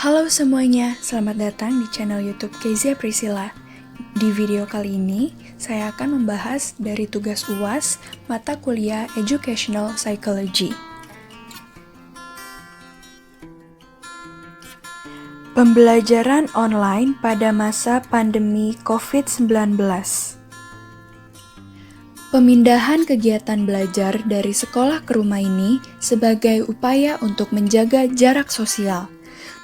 Halo semuanya, selamat datang di channel YouTube Kezia Priscilla. Di video kali ini, saya akan membahas dari tugas UAS mata kuliah Educational Psychology. Pembelajaran online pada masa pandemi COVID-19. Pemindahan kegiatan belajar dari sekolah ke rumah ini sebagai upaya untuk menjaga jarak sosial.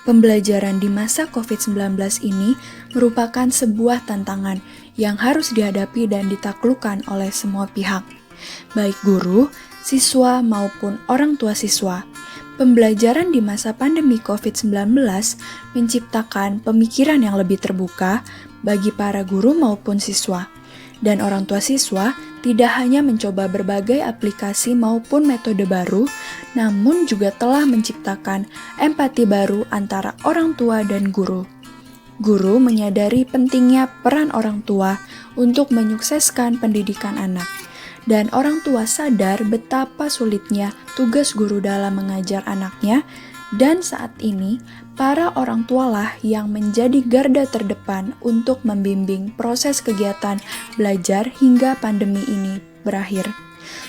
Pembelajaran di masa COVID-19 ini merupakan sebuah tantangan yang harus dihadapi dan ditaklukkan oleh semua pihak, baik guru, siswa, maupun orang tua siswa. Pembelajaran di masa pandemi COVID-19 menciptakan pemikiran yang lebih terbuka bagi para guru maupun siswa. Dan orang tua siswa tidak hanya mencoba berbagai aplikasi maupun metode baru, namun juga telah menciptakan empati baru antara orang tua dan guru. Guru menyadari pentingnya peran orang tua untuk menyukseskan pendidikan anak, dan orang tua sadar betapa sulitnya tugas guru dalam mengajar anaknya, dan saat ini para orang tualah yang menjadi garda terdepan untuk membimbing proses kegiatan belajar hingga pandemi ini berakhir.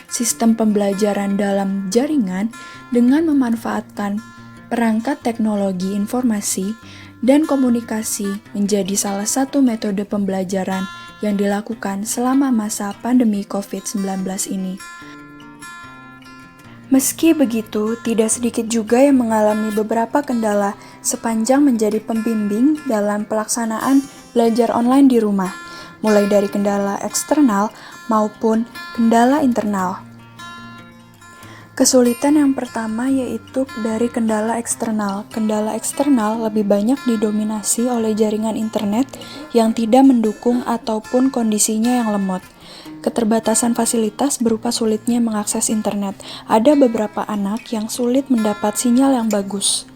Sistem pembelajaran dalam jaringan dengan memanfaatkan perangkat teknologi informasi dan komunikasi menjadi salah satu metode pembelajaran yang dilakukan selama masa pandemi COVID-19 ini. Meski begitu, tidak sedikit juga yang mengalami beberapa kendala sepanjang menjadi pembimbing dalam pelaksanaan belajar online di rumah, mulai dari kendala eksternal maupun kendala internal. Kesulitan yang pertama yaitu dari kendala eksternal. Kendala eksternal lebih banyak didominasi oleh jaringan internet yang tidak mendukung ataupun kondisinya yang lemot. Keterbatasan fasilitas berupa sulitnya mengakses internet. Ada beberapa anak yang sulit mendapat sinyal yang bagus.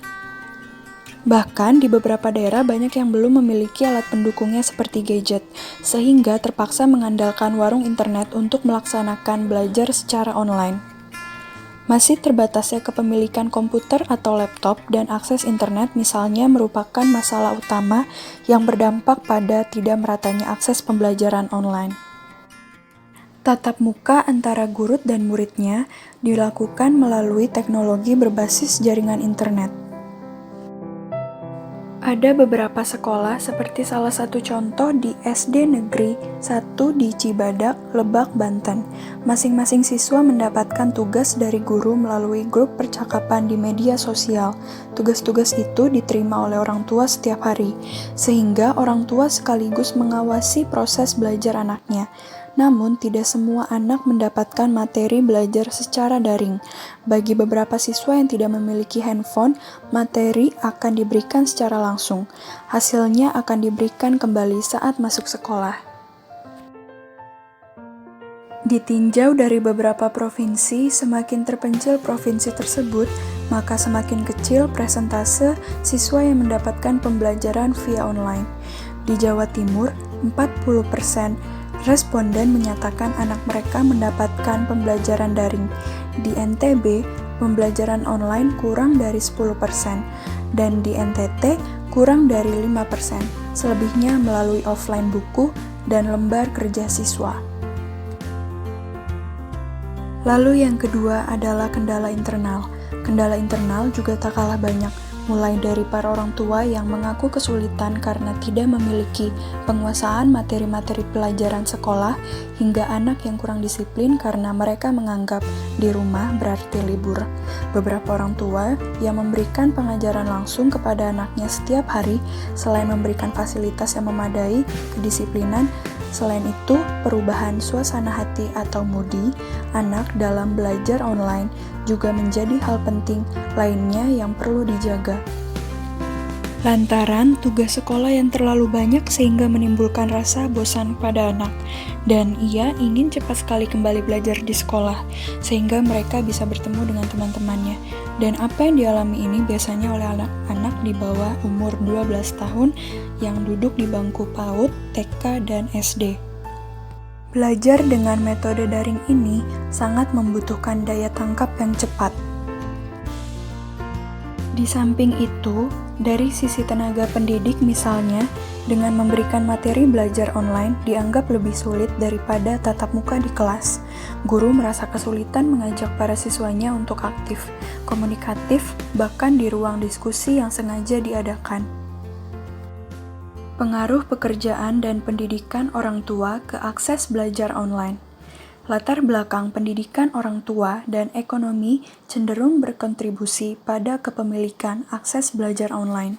Bahkan di beberapa daerah banyak yang belum memiliki alat pendukungnya seperti gadget, sehingga terpaksa mengandalkan warung internet untuk melaksanakan belajar secara online. Masih terbatasnya kepemilikan komputer atau laptop dan akses internet misalnya merupakan masalah utama yang berdampak pada tidak meratanya akses pembelajaran online. Tatap muka antara guru dan muridnya dilakukan melalui teknologi berbasis jaringan internet. Ada beberapa sekolah seperti salah satu contoh di SD Negeri 1 di Cibadak, Lebak, Banten. Masing-masing siswa mendapatkan tugas dari guru melalui grup percakapan di media sosial. Tugas-tugas itu diterima oleh orang tua setiap hari, sehingga orang tua sekaligus mengawasi proses belajar anaknya. Namun, tidak semua anak mendapatkan materi belajar secara daring. Bagi beberapa siswa yang tidak memiliki handphone, materi akan diberikan secara langsung. Hasilnya akan diberikan kembali saat masuk sekolah. Ditinjau dari beberapa provinsi, semakin terpencil provinsi tersebut, maka semakin kecil persentase siswa yang mendapatkan pembelajaran via online. Di Jawa Timur, 40% responden menyatakan anak mereka mendapatkan pembelajaran daring. Di NTB, pembelajaran online kurang dari 10%, dan di NTT kurang dari 5%, selebihnya melalui offline buku dan lembar kerja siswa. Lalu yang kedua adalah kendala internal. Kendala internal juga tak kalah banyak, mulai dari para orang tua yang mengaku kesulitan karena tidak memiliki penguasaan materi-materi pelajaran sekolah, hingga anak yang kurang disiplin karena mereka menganggap di rumah berarti libur. Beberapa orang tua yang memberikan pengajaran langsung kepada anaknya setiap hari, selain memberikan fasilitas yang memadai, kedisiplinan, selain itu, perubahan suasana hati atau moodi anak dalam belajar online juga menjadi hal penting lainnya yang perlu dijaga. Lantaran tugas sekolah yang terlalu banyak sehingga menimbulkan rasa bosan pada anak, dan ia ingin cepat sekali kembali belajar di sekolah, sehingga mereka bisa bertemu dengan teman-temannya. Dan apa yang dialami ini biasanya oleh anak-anak di bawah umur 12 tahun yang duduk di bangku PAUD, TK, dan SD. Belajar dengan metode daring ini sangat membutuhkan daya tangkap yang cepat. Di samping itu, dari sisi tenaga pendidik misalnya, dengan memberikan materi belajar online dianggap lebih sulit daripada tatap muka di kelas. Guru merasa kesulitan mengajak para siswanya untuk aktif, komunikatif, bahkan di ruang diskusi yang sengaja diadakan. Pengaruh pekerjaan dan pendidikan orang tua ke akses belajar online. Latar belakang pendidikan orang tua dan ekonomi cenderung berkontribusi pada kepemilikan akses belajar online.